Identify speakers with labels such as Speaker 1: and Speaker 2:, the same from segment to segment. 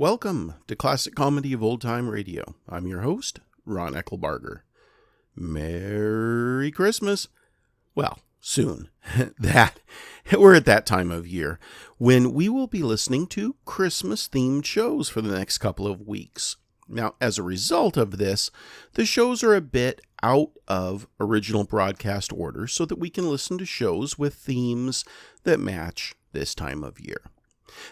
Speaker 1: Welcome to Classic Comedy of Old Time Radio. I'm your host, Ron Eckelbarger. Merry Christmas. Well, soon. We're at that time of year when we will be listening to Christmas-themed shows for the next couple of weeks. Now, as a result of this, the shows are a bit out of original broadcast order so that we can listen to shows with themes that match this time of year.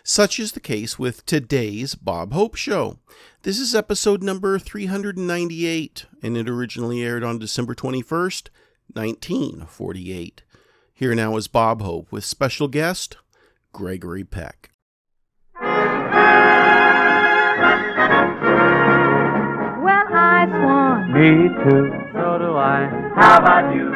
Speaker 1: Such is the case with today's Bob Hope Show. This is episode number 398, and it originally aired on December 21st, 1948. Here now is Bob Hope with special guest, Gregory Peck.
Speaker 2: Well, I swan.
Speaker 3: Me too. So do I. How about you?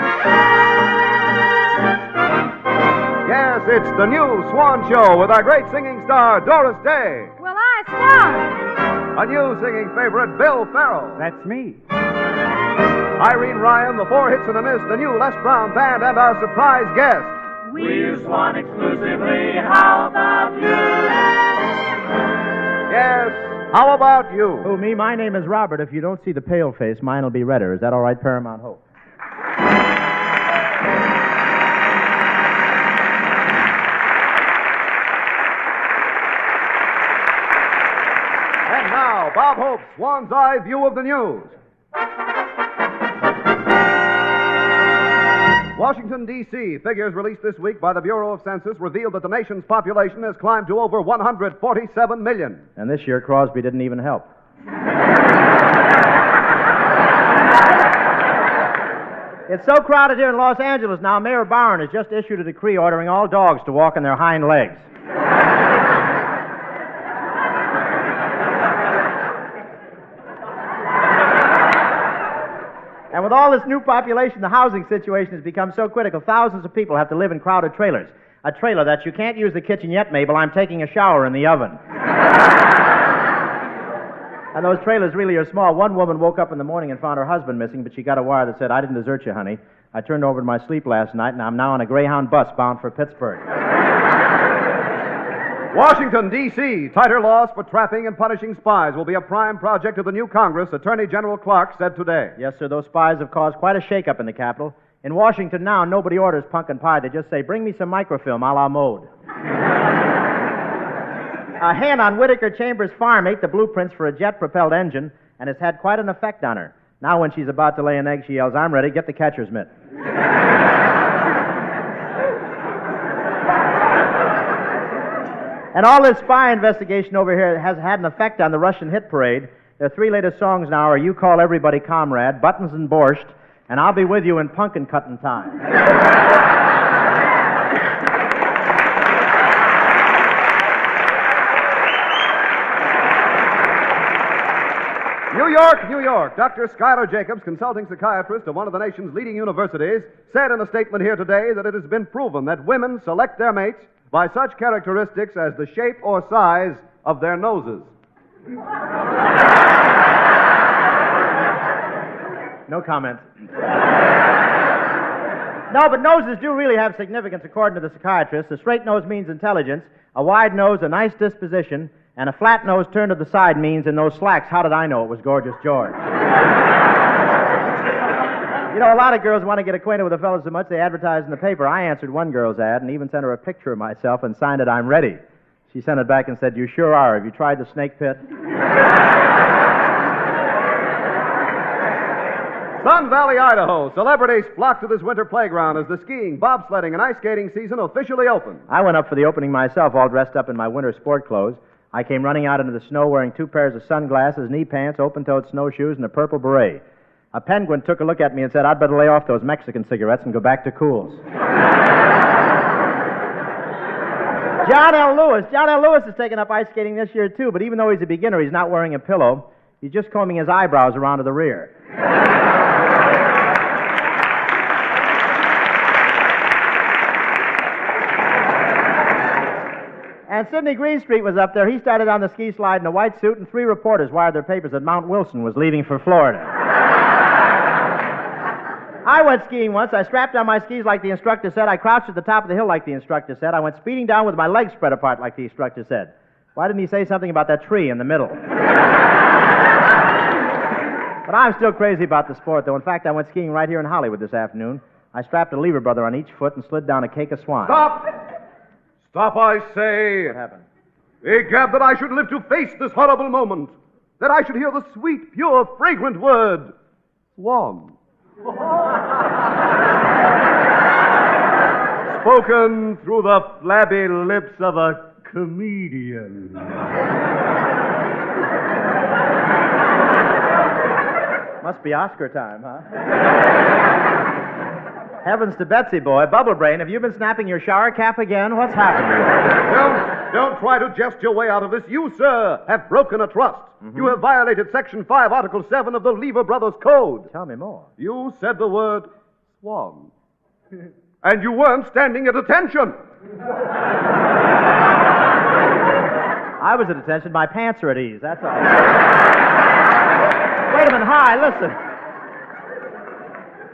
Speaker 4: Yes, it's the new Swan Show with our great singing star, Doris Day.
Speaker 2: Well, I swan.
Speaker 4: A new singing favorite, Bill Farrell.
Speaker 3: That's me.
Speaker 4: Irene Ryan, the Four Hits and a Miss, the new Les Brown Band, and our surprise guest.
Speaker 3: We swan exclusively. How about you?
Speaker 4: Yes, how about you?
Speaker 5: Who, me? My name is Robert. If you don't see the pale face, mine will be redder. Is that all right, Paramount Hope?
Speaker 4: And now, Bob Hope's Swan's Eye view of the news. Washington, D.C. Figures released this week by the Bureau of Census revealed that the nation's population has climbed to over 147 million.
Speaker 5: And this year, Crosby didn't even help. It's so crowded here in Los Angeles now, Mayor Barron has just issued a decree ordering all dogs to walk on their hind legs. And with all this new population, the housing situation has become so critical. Thousands of people have to live in crowded trailers. A trailer that you can't use the kitchen yet, Mabel. I'm taking a shower in the oven. And those trailers really are small. One woman woke up in the morning and found her husband missing, but she got a wire that said, "I didn't desert you, honey. I turned over in my sleep last night, and I'm now on a Greyhound bus bound for Pittsburgh."
Speaker 4: Washington, D.C. Tighter laws for trapping and punishing spies will be a prime project of the new Congress, Attorney General Clark said today.
Speaker 5: Yes, sir, those spies have caused quite a shakeup in the Capitol. In Washington now, nobody orders pumpkin pie. They just say, "Bring me some microfilm a la mode." A hen on Whitaker Chambers' farm ate the blueprints for a jet-propelled engine, and it's had quite an effect on her. Now when she's about to lay an egg, she yells, "I'm ready, get the catcher's mitt." And all this spy investigation over here has had an effect on the Russian hit parade. Their three latest songs now are "You Call Everybody Comrade," "Buttons and Borscht," and "I'll Be With You in Pumpkin Cutting Time."
Speaker 4: New York, New York. Dr. Schuyler Jacobs, consulting psychiatrist of one of the nation's leading universities, said in a statement here today that it has been proven that women select their mates by such characteristics as the shape or size of their noses.
Speaker 5: No comment. No, but noses do really have significance according to the psychiatrist. A straight nose means intelligence, a wide nose a nice disposition, and a flat nose turned to the side means in those slacks, how did I know it was Gorgeous George? You know, a lot of girls want to get acquainted with a fellow so much they advertise in the paper. I answered one girl's ad and even sent her a picture of myself and signed it, "I'm ready." She sent it back and said, "You sure are. Have you tried the snake pit?"
Speaker 4: Sun Valley, Idaho. Celebrities flock to this winter playground as the skiing, bobsledding, and ice skating season officially open.
Speaker 5: I went up for the opening myself, all dressed up in my winter sport clothes. I came running out into the snow wearing 2 pairs of sunglasses, knee pants, open-toed snowshoes, and a purple beret. A penguin took a look at me and said, "I'd better lay off those Mexican cigarettes and go back to Cool's." John L. Lewis. John L. Lewis is taking up ice skating this year, too, but even though he's a beginner, he's not wearing a pillow. He's just combing his eyebrows around to the rear. And Sidney Greenstreet was up there. He started on the ski slide in a white suit, and 3 reporters wired their papers that Mount Wilson was leaving for Florida. I went skiing once. I strapped on my skis like the instructor said. I crouched at the top of the hill like the instructor said. I went speeding down with my legs spread apart like the instructor said. Why didn't he say something about that tree in the middle? But I'm still crazy about the sport, though. In fact, I went skiing right here in Hollywood this afternoon. I strapped a lever brother on each foot and slid down a cake of swine.
Speaker 4: Stop! Stop, I say.
Speaker 5: What happened?
Speaker 4: Egad, that I should live to face this horrible moment. That I should hear the sweet, pure, fragrant word, swan. Spoken through the flabby lips of a comedian.
Speaker 5: Must be Oscar time, huh? Heavens to Betsy, boy. Bubble Brain, have you been snapping your shower cap again? What's happened to you?
Speaker 4: Don't try to jest your way out of this. You, sir, have broken a trust.
Speaker 5: Mm-hmm.
Speaker 4: You have violated Section 5, Article 7 of the Lever Brothers Code.
Speaker 5: Tell me more.
Speaker 4: You said the word swan. And you weren't standing at attention.
Speaker 5: I was at attention. My pants are at ease. That's all. Wait a minute. Hi, listen.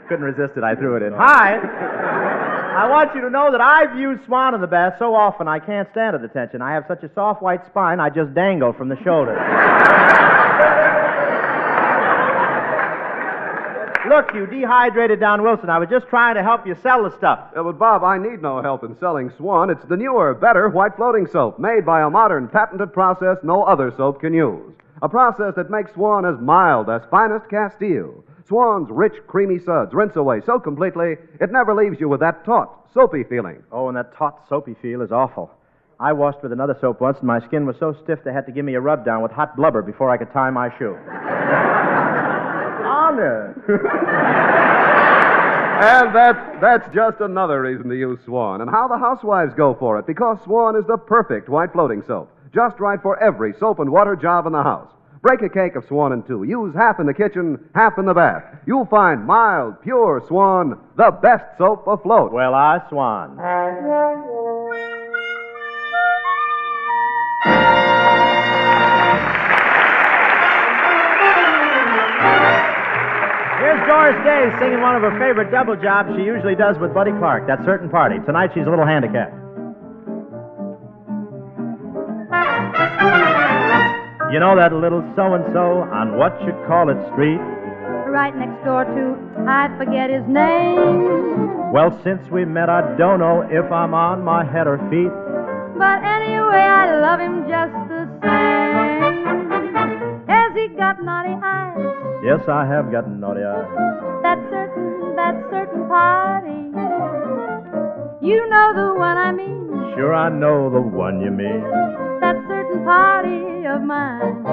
Speaker 5: Couldn't resist it. I threw it in. Hi. I want you to know that I've used swan in the bath so often I can't stand at attention. I have such a soft white spine, I just dangle from the shoulder. Look, you dehydrated Don Wilson. I was just trying to help you sell the stuff.
Speaker 4: But, Bob, I need no help in selling Swan. It's the newer, better white floating soap made by a modern, patented process no other soap can use. A process that makes Swan as mild as finest Castile. Swan's rich, creamy suds rinse away so completely, it never leaves you with that taut, soapy feeling.
Speaker 5: Oh, and that taut, soapy feel is awful. I washed with another soap once, and my skin was so stiff they had to give me a rub down with hot blubber before I could tie my shoe. Honor.
Speaker 4: And that's just another reason to use Swan. And how the housewives go for it, because Swan is the perfect white floating soap. Just right for every soap and water job in the house. Break a cake of Swan in two. Use half in the kitchen, half in the bath. You'll find mild, pure Swan, the best soap afloat.
Speaker 5: Well, I swan. Here's Doris Day singing one of her favorite double jobs she usually does with Buddy Clark, That Certain Party. Tonight she's a little handicapped. You know that little so-and-so on what you call it street?
Speaker 2: Right next door to, I forget his name.
Speaker 5: Well, since we met, I don't know if I'm on my head or feet.
Speaker 2: But anyway, I love him just the same. Has he got naughty eyes?
Speaker 5: Yes, I have got naughty eyes.
Speaker 2: That certain party. You know the one I mean.
Speaker 5: Sure, I know the one you mean.
Speaker 2: That certain party of mine.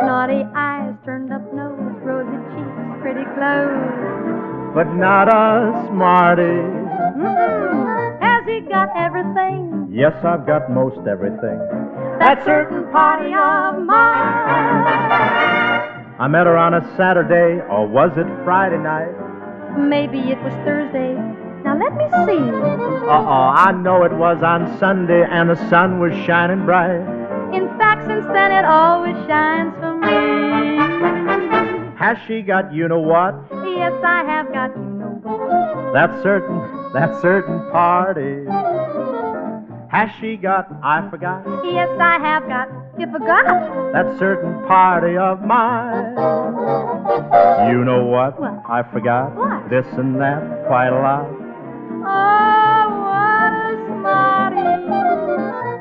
Speaker 2: Naughty eyes, turned up nose, rosy cheeks, pretty clothes.
Speaker 5: But not a smarty.
Speaker 2: Mm-mm. Has he got everything?
Speaker 5: Yes, I've got most everything.
Speaker 2: That certain party of mine.
Speaker 5: I met her on a Saturday, or was it Friday night?
Speaker 2: Maybe it was Thursday. Now let me see.
Speaker 5: I know it was on Sunday, and the sun was shining bright.
Speaker 2: In fact, since then it always shines for me.
Speaker 5: Has she got you know what?
Speaker 2: Yes, I have got you know what.
Speaker 5: That certain party. Has she got, I forgot?
Speaker 2: Yes, I have got, you forgot.
Speaker 5: That certain party of mine. You know what?
Speaker 2: What?
Speaker 5: I forgot.
Speaker 2: What?
Speaker 5: This and that, quite a lot.
Speaker 2: Oh, what a smarty.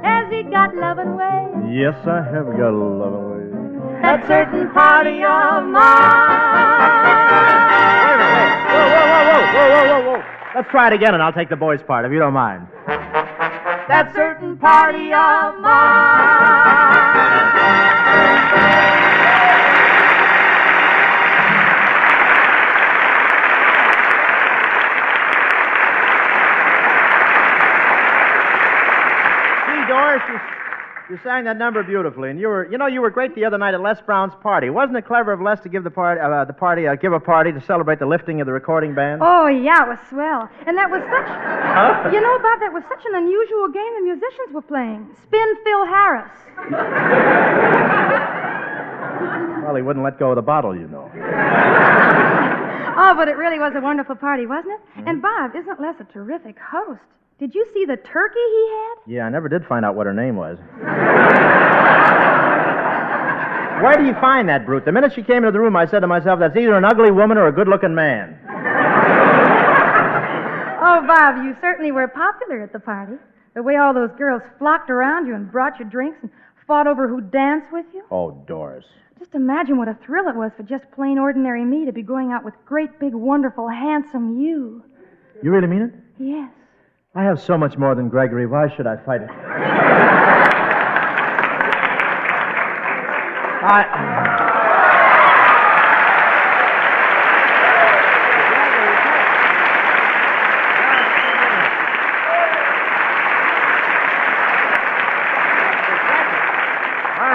Speaker 2: Has he got loving ways?
Speaker 5: Yes, I have got a loving way.
Speaker 2: That certain party of mine.
Speaker 5: Whoa. Let's try it again, and I'll take the boys' part, if you don't mind.
Speaker 2: That certain party of mine.
Speaker 5: Doris, you sang that number beautifully, and you were great the other night at Les Brown's party. Wasn't it clever of Les to give give a party to celebrate the lifting of the recording band?
Speaker 6: Oh, yeah, it was swell. And that was such... Huh? You know, Bob, that was such an unusual game the musicians were playing. Spin Phil Harris.
Speaker 5: Well, he wouldn't let go of the bottle, you know.
Speaker 6: Oh, but it really was a wonderful party, wasn't it? Mm-hmm. And Bob, isn't Les a terrific host? Did you see the turkey he had?
Speaker 5: Yeah, I never did find out what her name was. Where do you find that brute? The minute she came into the room, I said to myself, that's either an ugly woman or a good-looking man.
Speaker 6: Oh, Bob, you certainly were popular at the party. The way all those girls flocked around you and brought you drinks and fought over who'd dance with you.
Speaker 5: Oh, Doris.
Speaker 6: Just imagine what a thrill it was for just plain ordinary me to be going out with great, big, wonderful, handsome you.
Speaker 5: You really mean it?
Speaker 6: Yes.
Speaker 5: I have so much more than Gregory. Why should I fight it?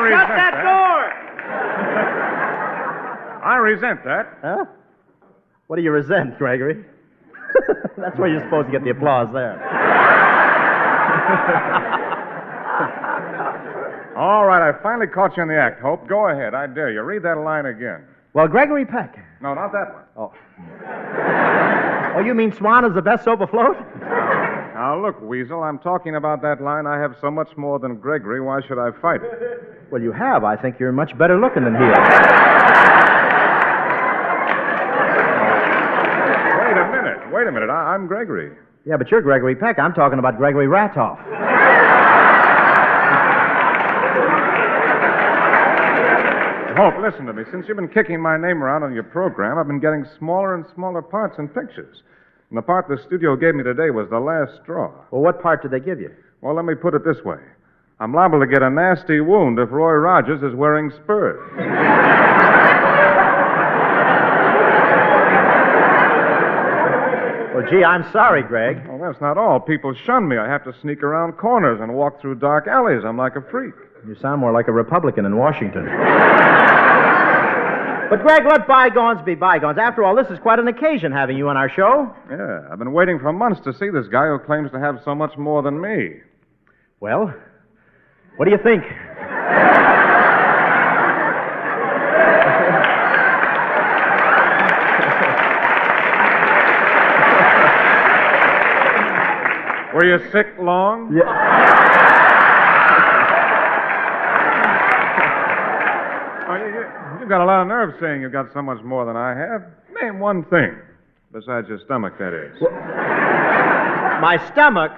Speaker 7: Shut that door! I resent that.
Speaker 5: Huh? What do you resent, Gregory? That's where you're supposed to get the applause there.
Speaker 7: All right, I finally caught you in the act, Hope. Go ahead, I dare you. Read that line again.
Speaker 5: Well, Gregory Peck.
Speaker 7: No, not that one.
Speaker 5: Oh. Oh, you mean Swan is the best soap afloat?
Speaker 7: Now, look, Weasel, I'm talking about that line, I have so much more than Gregory, why should I fight it?
Speaker 5: Well, you have. I think you're much better looking than he is.
Speaker 7: Wait a minute. I'm Gregory.
Speaker 5: Yeah, but you're Gregory Peck. I'm talking about Gregory Ratoff.
Speaker 7: Hope, listen to me. Since you've been kicking my name around on your program, I've been getting smaller and smaller parts in pictures. And the part the studio gave me today was the last straw.
Speaker 5: Well, what part did they give you?
Speaker 7: Well, let me put it this way. I'm liable to get a nasty wound if Roy Rogers is wearing spurs.
Speaker 5: Well, gee, I'm sorry, Greg.
Speaker 7: Well, that's not all. People shun me. I have to sneak around corners and walk through dark alleys. I'm like a freak.
Speaker 5: You sound more like a Republican in Washington. But, Greg, let bygones be bygones. After all, this is quite an occasion having you on our show.
Speaker 7: Yeah, I've been waiting for months to see this guy who claims to have so much more than me.
Speaker 5: Well, what do you think?
Speaker 7: Were you sick long?
Speaker 5: Yeah.
Speaker 7: Oh, you've got a lot of nerve saying you've got so much more than I have. Name one thing. Besides your stomach, that is.
Speaker 5: My stomach?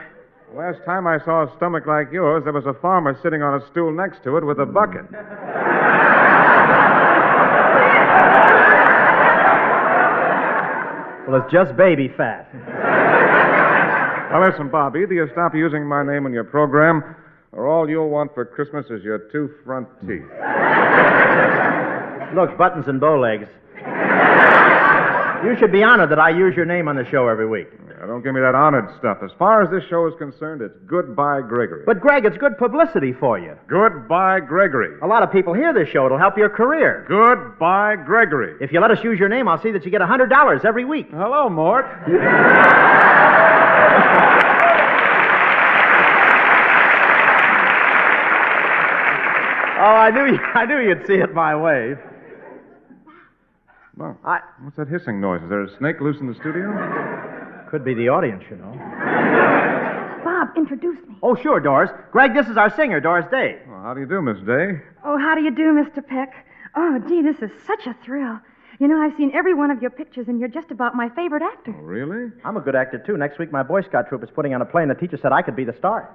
Speaker 7: Last time I saw a stomach like yours, there was a farmer sitting on a stool next to it with a bucket.
Speaker 5: Well, it's just baby fat.
Speaker 7: Now, listen, Bob, either you stop using my name in your program, or all you'll want for Christmas is your 2 front teeth.
Speaker 5: Look, buttons and bow legs. You should be honored that I use your name on the show every week.
Speaker 7: Now, don't give me that honored stuff. As far as this show is concerned, it's goodbye, Gregory.
Speaker 5: But, Greg, it's good publicity for you.
Speaker 7: Goodbye, Gregory.
Speaker 5: A lot of people hear this show. It'll help your career.
Speaker 7: Goodbye, Gregory.
Speaker 5: If you let us use your name, I'll see that you get $100 every week.
Speaker 7: Hello, Mort.
Speaker 5: Oh, I knew you'd see it my way.
Speaker 7: Well, what's that hissing noise? Is there a snake loose in the studio?
Speaker 5: Could be the audience, you know.
Speaker 6: Bob, introduce me.
Speaker 5: Oh, sure, Doris. Greg, this is our singer, Doris Day.
Speaker 7: Well, how do you do, Miss Day?
Speaker 6: Oh, how do you do, Mr. Peck? Oh, gee, this is such a thrill. You know, I've seen every one of your pictures, and you're just about my favorite actor.
Speaker 7: Oh, really?
Speaker 5: I'm a good actor, too. Next week, my Boy Scout troop is putting on a play, and the teacher said I could be the star.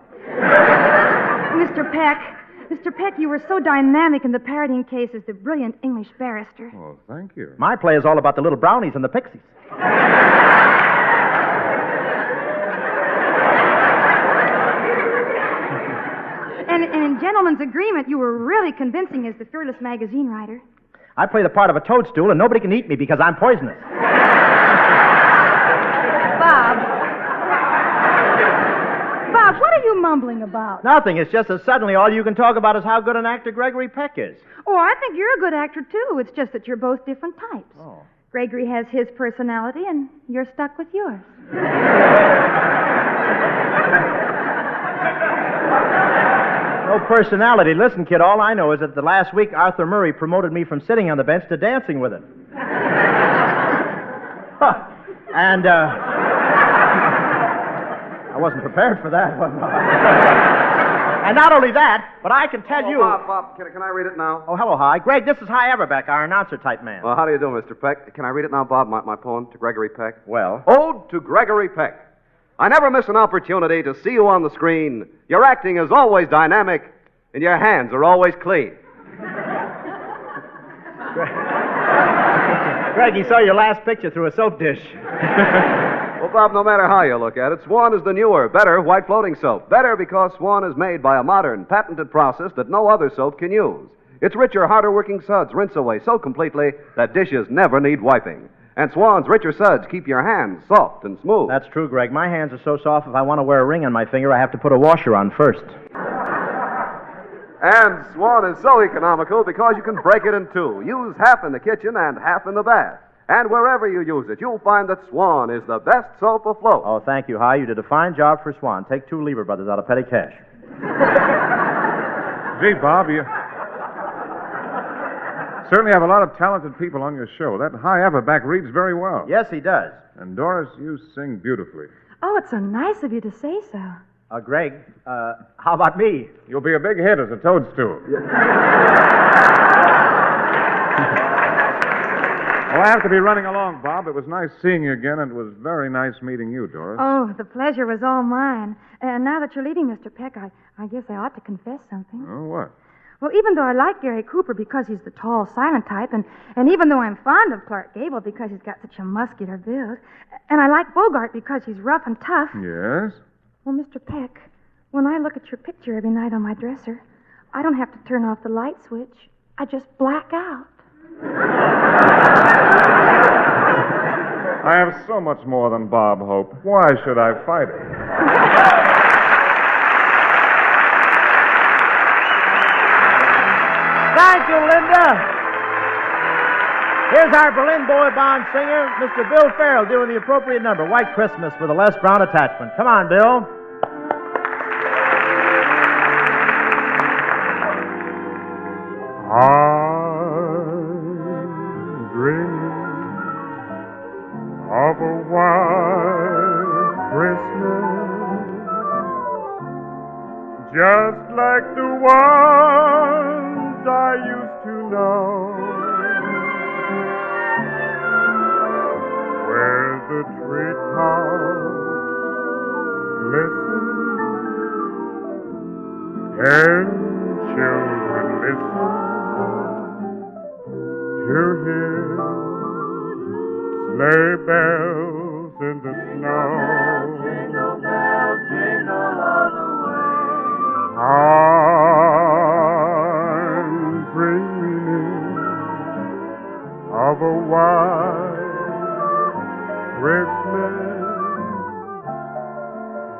Speaker 6: Mr. Peck, you were so dynamic in the parodying case as the brilliant English barrister.
Speaker 7: Oh, thank you.
Speaker 5: My play is all about the little brownies and the pixies.
Speaker 6: And in Gentleman's Agreement, you were really convincing as the fearless magazine writer.
Speaker 5: I play the part of a toadstool, and nobody can eat me because I'm poisonous.
Speaker 6: Bob, what are you mumbling about?
Speaker 5: Nothing. It's just that suddenly all you can talk about is how good an actor Gregory Peck is.
Speaker 6: Oh, I think you're a good actor, too. It's just that you're both different types.
Speaker 5: Oh.
Speaker 6: Gregory has his personality, and you're stuck with yours.
Speaker 5: No personality. Listen, kid, all I know is that the last week Arthur Murray promoted me from sitting on the bench to dancing with him. And, wasn't prepared for that, was I? And not only that, but I can tell you...
Speaker 4: Bob, can I read it now?
Speaker 5: Oh, hello, Hi. Greg, this is Hi Everbeck, our announcer-type man.
Speaker 4: Well, how do you do, Mr. Peck? Can I read it now, Bob, my poem to Gregory Peck?
Speaker 5: Well?
Speaker 4: Ode to Gregory Peck. I never miss an opportunity to see you on the screen. Your acting is always dynamic, and your hands are always clean.
Speaker 5: Greg, he saw your last picture through a soap dish.
Speaker 4: Well, Bob, no matter how you look at it, Swan is the newer, better white floating soap. Better because Swan is made by a modern, patented process that no other soap can use. Its richer, harder-working suds rinse away so completely that dishes never need wiping. And Swan's richer suds keep your hands soft and smooth.
Speaker 5: That's true, Greg. My hands are so soft, if I want to wear a ring on my finger, I have to put a washer on first.
Speaker 4: And Swan is so economical because you can break it in two. Use half in the kitchen and half in the bath. And wherever you use it, you'll find that Swan is the best soap afloat.
Speaker 5: Oh, thank you, Hi. You did a fine job for Swan. Take 2 Lever Brothers out of petty cash.
Speaker 7: Gee, Bob, you certainly have a lot of talented people on your show. That Hi Everback reads very well.
Speaker 5: Yes, he does.
Speaker 7: And Doris, you sing beautifully.
Speaker 6: Oh, it's so nice of you to say so.
Speaker 5: Greg, how about me?
Speaker 7: You'll be a big hit as a toadstool. Well, I have to be running along, Bob. It was nice seeing you again, and it was very nice meeting you, Doris.
Speaker 6: Oh, the pleasure was all mine. And now that you're leading, Mr. Peck, I guess I ought to confess something.
Speaker 7: Oh, what?
Speaker 6: Well, even though I like Gary Cooper because he's the tall, silent type, and even though I'm fond of Clark Gable because he's got such a muscular build, and I like Bogart because he's rough and tough.
Speaker 7: Yes?
Speaker 6: Well, Mr. Peck, when I look at your picture every night on my dresser, I don't have to turn off the light switch. I just black out.
Speaker 7: I have so much more than Bob Hope. Why should I fight it?
Speaker 5: Thank you, Linda. Here's our Berlin boy bond singer, Mr. Bill Farrell, doing the appropriate number, White Christmas, with a Les Brown attachment. Come on, Bill.
Speaker 7: I'm dreaming of a white Christmas, just like the ones I used to know, where the treetops glisten and children listen to hear sleigh bells in the snow. Jingle bells, jingle all the way. I'm dreaming of a white Christmas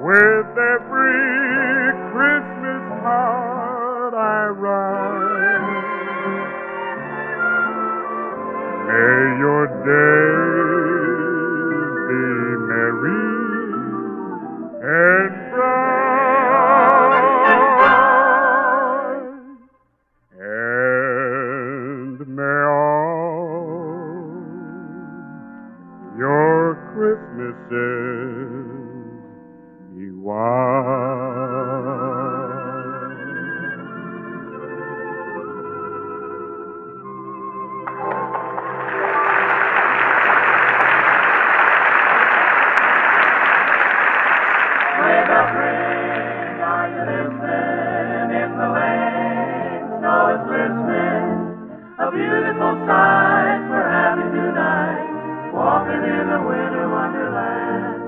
Speaker 7: with every Christmas card I write. May your days be merry and bright, and may all your Christmases be white.
Speaker 3: A beautiful sight, we're happy tonight, walking in the winter wonderland.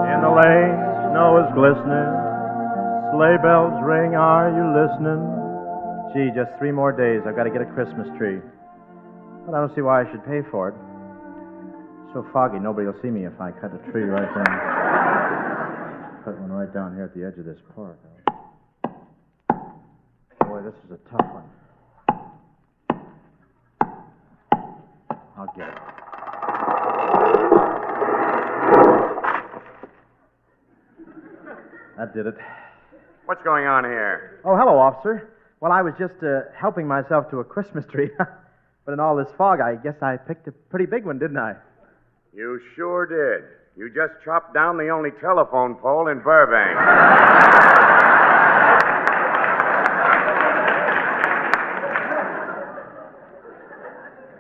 Speaker 5: In the lane, snow is glistening, sleigh bells ring, are you listening? Gee, just 3 more days, I've got to get a Christmas tree. But I don't see why I should pay for it. It's so foggy, nobody will see me if I cut a tree right down. Put one right down here at the edge of this park. Boy, this is a tough one. I'll get it. That did it.
Speaker 8: What's going on here?
Speaker 5: Oh, hello, officer. Well, I was just helping myself to a Christmas tree. But in all this fog, I guess I picked a pretty big one, didn't I?
Speaker 8: You sure did. You just chopped down the only telephone pole in Burbank.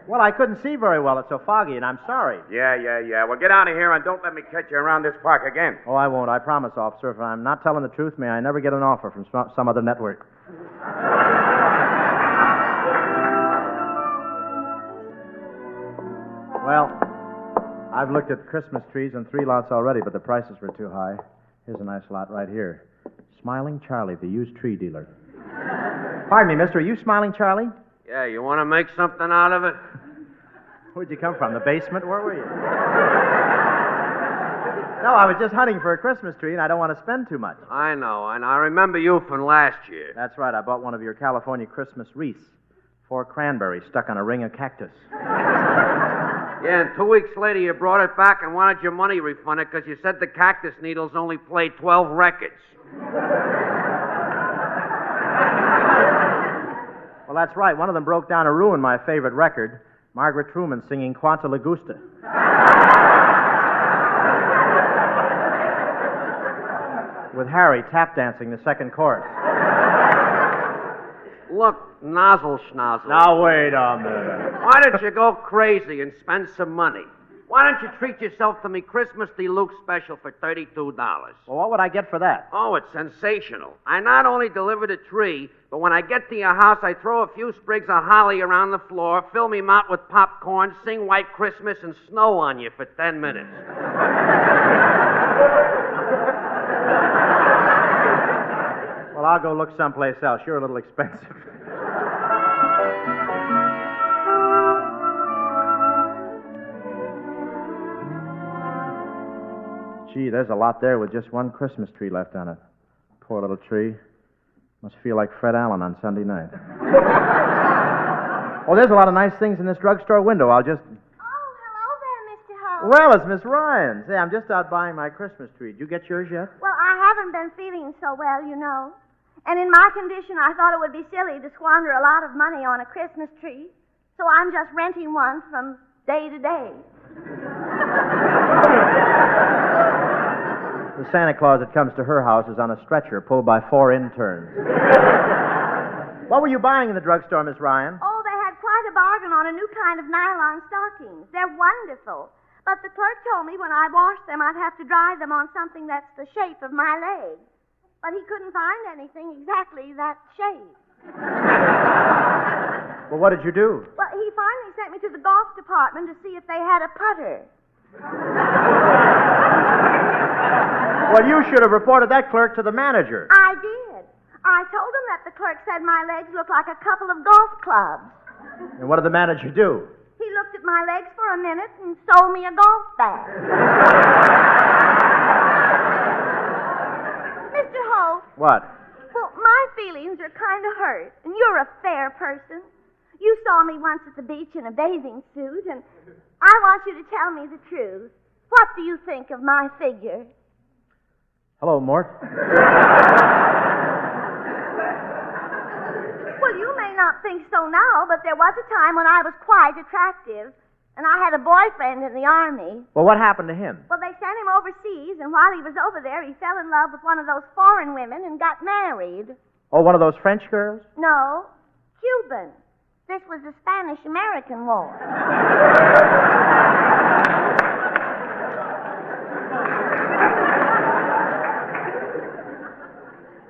Speaker 5: Well, I couldn't see very well. It's so foggy, and I'm sorry.
Speaker 8: Yeah. Well, get out of here and don't let me catch you around this park again.
Speaker 5: Oh, I won't. I promise, officer. If I'm not telling the truth, may I never get an offer from some other network. Well, I've looked at Christmas trees in 3 lots already, but the prices were too high. Here's a nice lot right here. Smiling Charlie, the used tree dealer. Pardon me, mister. Are you Smiling Charlie?
Speaker 9: Yeah, you want to make something out of it?
Speaker 5: Where'd you come from? The basement? Where were you? No, I was just hunting for a Christmas tree, and I don't want to spend too much.
Speaker 9: I know, and I remember you from last year.
Speaker 5: That's right. I bought one of your California Christmas wreaths. 4 cranberries stuck on a ring of cactus.
Speaker 9: Yeah, and 2 weeks later you brought it back and wanted your money refunded because you said the cactus needles only played 12 records.
Speaker 5: Well, that's right. One of them broke down and ruined my favorite record, Margaret Truman singing Quanta Lagusta. With Harry tap dancing the second chorus.
Speaker 9: Look, nozzle schnozzle.
Speaker 5: Now, wait a minute.
Speaker 9: Why don't you go crazy and spend some money? Why don't you treat yourself to me Christmas Deluxe special for $32?
Speaker 5: Well, what would I get for that?
Speaker 9: Oh, it's sensational. I not only deliver the tree, but when I get to your house, I throw a few sprigs of holly around the floor, fill me mouth with popcorn, sing White Christmas, and snow on you for 10 minutes.
Speaker 5: Well, I'll go look someplace else. You're a little expensive. Gee, there's a lot there with just one Christmas tree left on it. Poor little tree. Must feel like Fred Allen on Sunday night. Oh, there's a lot of nice things in this drugstore window. I'll just...
Speaker 10: Oh, hello there, Mr. Holt.
Speaker 5: Well, it's Miss Ryan. Say, I'm just out buying my Christmas tree. Did you get yours yet?
Speaker 10: Well, I haven't been feeling so well, you know. And in my condition, I thought it would be silly to squander a lot of money on a Christmas tree. So I'm just renting one from day to day.
Speaker 5: The Santa Claus that comes to her house is on a stretcher pulled by 4 interns. What were you buying in the drugstore, Miss Ryan?
Speaker 10: Oh, they had quite a bargain on a new kind of nylon stockings. They're wonderful. But the clerk told me when I washed them, I'd have to dry them on something that's the shape of my leg. But he couldn't find anything exactly that shape.
Speaker 5: Well, what did you do?
Speaker 10: Well, he finally sent me to the golf department to see if they had a putter.
Speaker 5: Well, you should have reported that clerk to the manager.
Speaker 10: I did. I told him that the clerk said my legs looked like a couple of golf clubs.
Speaker 5: And what did the manager do?
Speaker 10: He looked at my legs for a minute and sold me a golf bag. Mr. Holt.
Speaker 5: What?
Speaker 10: Well, my feelings are kind of hurt, and you're a fair person. You saw me once at the beach in a bathing suit, and I want you to tell me the truth. What do you think of my figure?
Speaker 5: Hello, Mort.
Speaker 10: Well, you may not think so now, but there was a time when I was quite attractive, and I had a boyfriend in the Army.
Speaker 5: Well, what happened to him?
Speaker 10: Well, they sent him overseas, and while he was over there, he fell in love with one of those foreign women and got married.
Speaker 5: Oh, one of those French girls?
Speaker 10: No, Cuban. This was the Spanish-American War.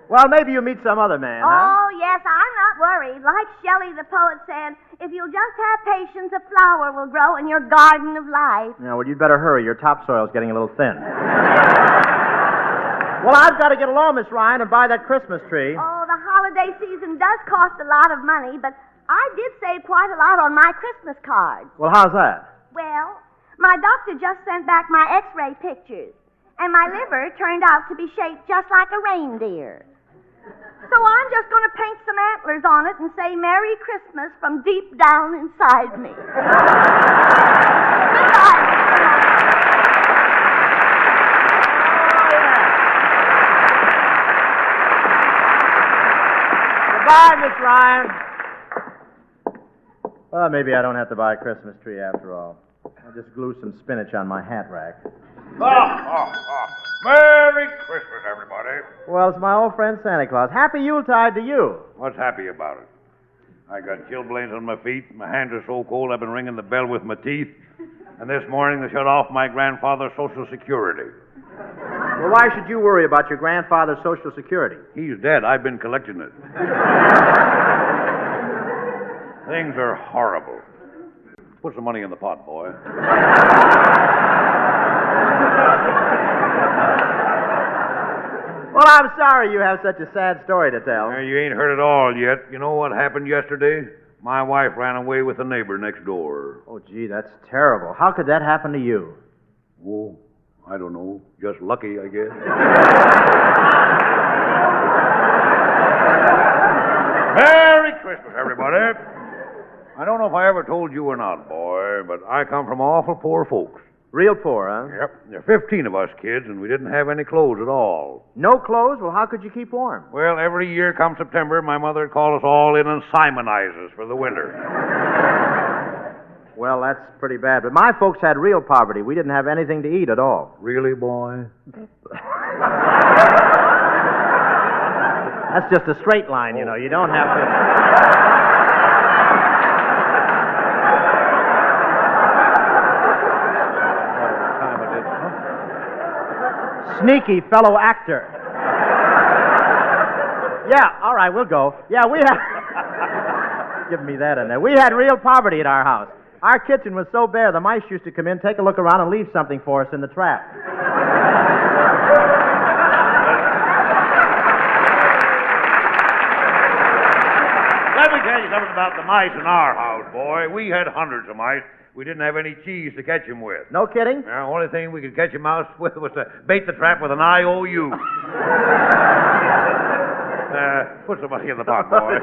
Speaker 5: Well, maybe you meet some other man, huh?
Speaker 10: Oh, yes, I'm not worried. Like Shelley the poet said, if you'll just have patience, a flower will grow in your garden of life.
Speaker 5: Yeah, well, you'd better hurry. Your topsoil's getting a little thin. Well, I've got to get along, Miss Ryan, and buy that Christmas tree.
Speaker 10: Oh, the holiday season does cost a lot of money, but I did save quite a lot on my Christmas cards.
Speaker 5: Well, how's that?
Speaker 10: Well, my doctor just sent back my x-ray pictures, and my liver turned out to be shaped just like a reindeer. So I'm just going to paint some antlers on it and say Merry Christmas from deep down inside me. Goodbye.
Speaker 5: Goodbye, Miss Ryan. Well, maybe I don't have to buy a Christmas tree after all. I'll just glue some spinach on my hat rack.
Speaker 11: Merry Christmas, everybody.
Speaker 5: Well, it's my old friend Santa Claus. Happy Yuletide to you.
Speaker 11: What's happy about it? I got chilblains on my feet. My hands are so cold I've been ringing the bell with my teeth. And this morning they shut off my grandfather's Social Security.
Speaker 5: Well, why should you worry about your grandfather's Social Security?
Speaker 11: He's dead. I've been collecting it. Things are horrible. Put some money in the pot, boy.
Speaker 5: Well, I'm sorry you have such a sad story to tell.
Speaker 11: You ain't heard it all yet. You know what happened yesterday? My wife ran away with the neighbor next door.
Speaker 5: Oh, gee, that's terrible. How could that happen to you?
Speaker 11: Oh, I don't know. Just lucky, I guess. Merry Christmas, everybody. I don't know if I ever told you or not, boy, but I come from awful poor folks.
Speaker 5: Real poor, huh?
Speaker 11: Yep. There are 15 of us kids, and we didn't have any clothes at all.
Speaker 5: No clothes? Well, how could you keep warm?
Speaker 11: Well, every year come September, my mother would call us all in and simonize us for the winter.
Speaker 5: Well, that's pretty bad. But my folks had real poverty. We didn't have anything to eat at all.
Speaker 11: Really, boy?
Speaker 5: That's just a straight line, you know. You don't have to... Sneaky fellow actor. Yeah, all right, we'll go. Yeah, we had... Give me that in there. We had real poverty at our house. Our kitchen was so bare, the mice used to come in, take a look around, and leave something for us in the trap.
Speaker 11: Let me tell you something about the mice in our house, boy. We had hundreds of mice. We didn't have any cheese to catch them with.
Speaker 5: No kidding?
Speaker 11: The only thing we could catch a mouse with was to bait the trap with an IOU. Put some money in the pot, boy.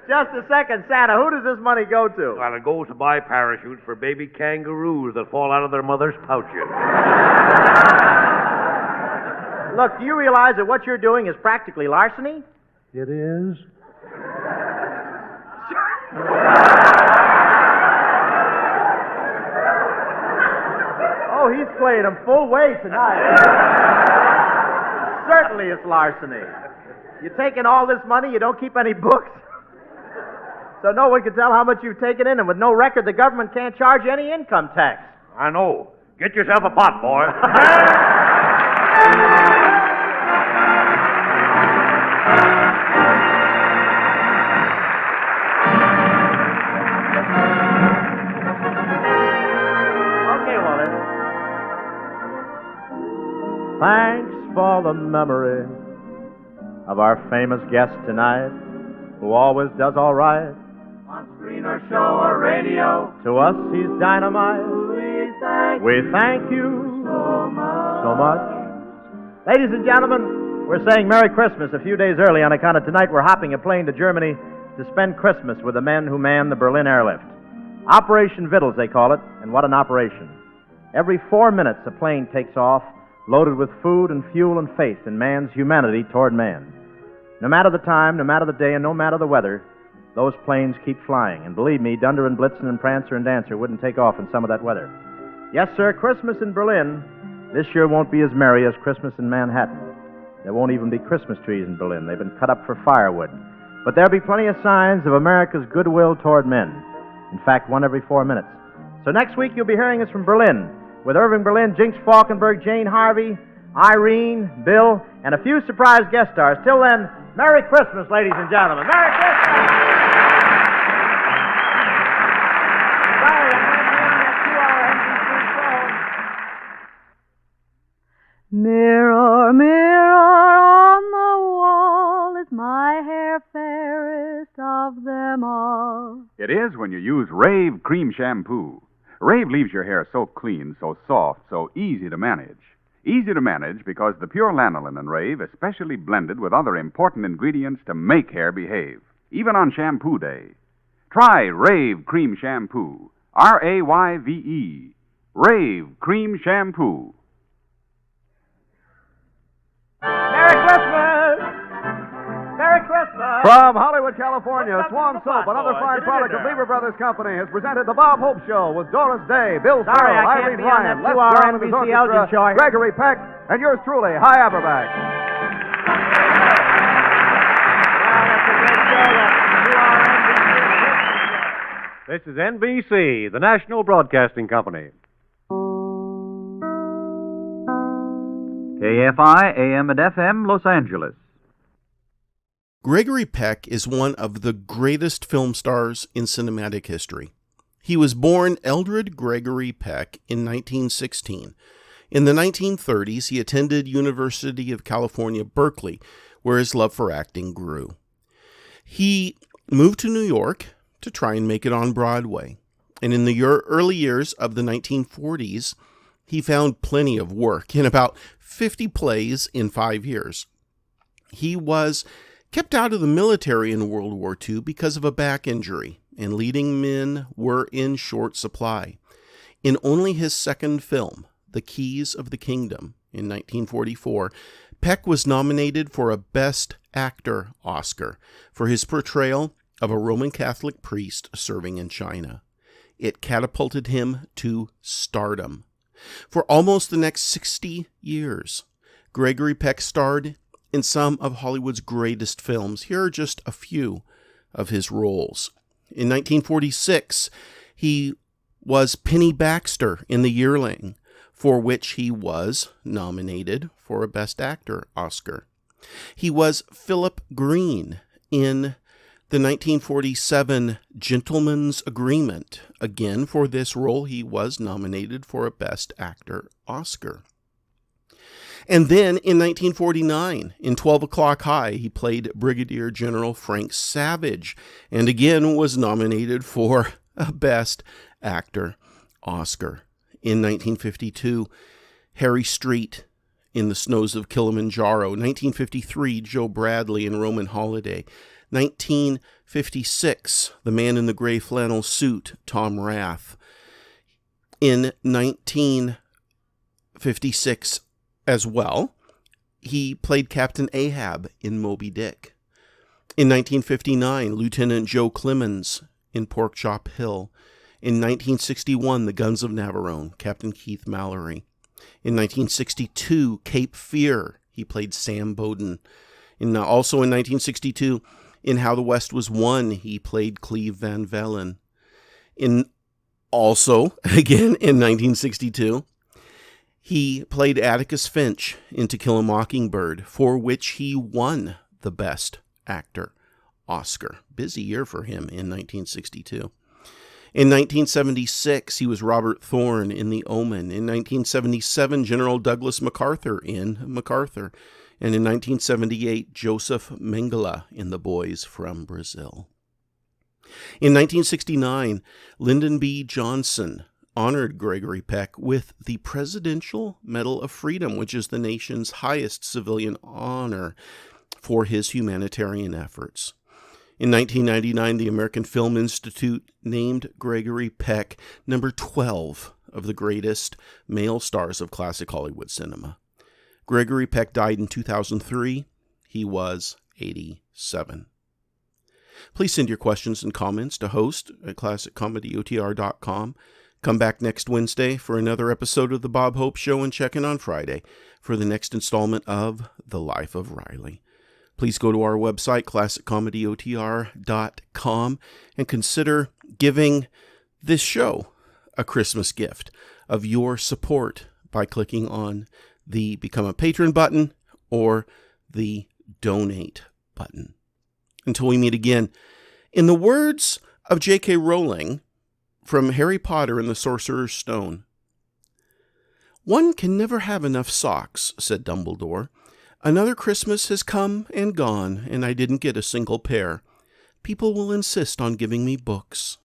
Speaker 5: Just a second, Santa. Who does this money go to?
Speaker 11: Well, it goes to buy parachutes for baby kangaroos that fall out of their mother's pouches.
Speaker 5: Look, do you realize that what you're doing is practically larceny?
Speaker 11: It is?
Speaker 5: Oh, he's playing them full way tonight. Certainly it's larceny. You're taking all this money, you don't keep any books. So no one can tell how much you've taken in, and with no record, the government can't charge you any income tax.
Speaker 11: I know. Get yourself a pot, boy.
Speaker 5: Okay, Walter. Thanks for the memory of our famous guest tonight, who always does all right.
Speaker 3: On screen or show or radio,
Speaker 5: To us, he's dynamite. We thank you
Speaker 3: so
Speaker 5: so much. Ladies and gentlemen, we're saying Merry Christmas a few days early on account of tonight we're hopping a plane to Germany to spend Christmas with the men who man the Berlin airlift. Operation Vittles, they call it, and what an operation. Every 4 minutes, a plane takes off, loaded with food and fuel and faith in man's humanity toward man. No matter the time, no matter the day, and no matter the weather, those planes keep flying. And believe me, Dunder and Blitzen and Prancer and Dancer wouldn't take off in some of that weather. Yes, sir, Christmas in Berlin this year won't be as merry as Christmas in Manhattan. There won't even be Christmas trees in Berlin. They've been cut up for firewood. But there'll be plenty of signs of America's goodwill toward men. In fact, one every 4 minutes. So next week you'll be hearing us from Berlin, with Irving Berlin, Jinx Falkenberg, Jane Harvey, Irene, Bill, and a few surprise guest stars. Till then, Merry Christmas, ladies and gentlemen. Merry Christmas! Sorry, I'm going to be on that 2-hour NBC show.
Speaker 2: Mirror, mirror on the wall, is my hair fairest of them all?
Speaker 12: It is when you use Rave Cream Shampoo. Rave leaves your hair so clean, so soft, so easy to manage. Easy to manage because the pure lanolin in Rave is specially blended with other important ingredients to make hair behave, even on shampoo day. Try Rave Cream Shampoo. R-A-Y-V-E. Rave Cream Shampoo.
Speaker 5: Merry Christmas! Merry
Speaker 3: Christmas.
Speaker 4: From Hollywood, California,
Speaker 3: What's up
Speaker 4: Swan
Speaker 3: to the
Speaker 4: Soap, another
Speaker 3: fat boy?
Speaker 4: fine
Speaker 3: Get
Speaker 4: product
Speaker 3: it
Speaker 4: of
Speaker 3: there.
Speaker 4: Lever Brothers Company, has presented The Bob Hope Show with Doris Day, Bill
Speaker 3: Sorry,
Speaker 4: Farrell,
Speaker 3: I can't
Speaker 4: Irene
Speaker 3: be on
Speaker 4: Ryan,
Speaker 3: that
Speaker 4: Les
Speaker 3: 2-hour
Speaker 4: Brown and his
Speaker 3: NBC
Speaker 4: orchestra,
Speaker 3: Elgin show here.
Speaker 4: Gregory Peck, and yours truly, High Aberback.
Speaker 13: This is NBC, the National Broadcasting Company.
Speaker 14: KFI, AM and FM, Los Angeles.
Speaker 1: Gregory Peck is one of the greatest film stars in cinematic history. He was born Eldred Gregory Peck in 1916. In the 1930s, he attended University of California, Berkeley, where his love for acting grew. He moved to New York to try and make it on Broadway. And in the early years of the 1940s, he found plenty of work in about 50 plays in 5 years. He was kept out of the military in World War II because of a back injury, and leading men were in short supply. In only his second film, The Keys of the Kingdom, in 1944, Peck was nominated for a Best Actor Oscar for his portrayal of a Roman Catholic priest serving in China. It catapulted him to stardom. For almost the next 60 years, Gregory Peck starred in some of Hollywood's greatest films. Here are just a few of his roles. In 1946, he was Penny Baxter in The Yearling, for which he was nominated for a Best Actor Oscar. He was Philip Green in the 1947 Gentleman's Agreement. Again, for this role, he was nominated for a Best Actor Oscar. And then in 1949, in 12 O'Clock High, he played Brigadier General Frank Savage, and again was nominated for a Best Actor Oscar. In 1952, Harry Street in The Snows of Kilimanjaro. 1953, Joe Bradley in Roman Holiday. 1956, The Man in the Gray Flannel Suit, Tom Rath. In 1956 as well, he played Captain Ahab in Moby Dick. In 1959, Lieutenant Joe Clemens in Pork Chop Hill. In 1961, The Guns of Navarone, Captain Keith Mallory. In 1962, Cape Fear, he played Sam Bowden. Also in 1962, in How the West Was Won, he played Cleve Van Velen. Also, again in 1962, he played Atticus Finch in To Kill a Mockingbird, for which he won the Best Actor Oscar. Busy year for him in 1962. In 1976, he was Robert Thorne in The Omen. In 1977, General Douglas MacArthur in MacArthur. And in 1978, Joseph Mengele in The Boys from Brazil. In 1969, Lyndon B. Johnson honored Gregory Peck with the Presidential Medal of Freedom, which is the nation's highest civilian honor for his humanitarian efforts. In 1999, the American Film Institute named Gregory Peck number 12 of the greatest male stars of classic Hollywood cinema. Gregory Peck died in 2003. He was 87. Please send your questions and comments to host at classiccomedyotr.com. Come back next Wednesday for another episode of The Bob Hope Show, and check in on Friday for the next installment of The Life of Riley. Please go to our website, classiccomedyotr.com, and consider giving this show a Christmas gift of your support by clicking on the Become a Patron button or the Donate button. Until we meet again, in the words of J.K. Rowling from Harry Potter and the Sorcerer's Stone, "One can never have enough socks," said Dumbledore. "Another Christmas has come and gone, and I didn't get a single pair. People will insist on giving me books."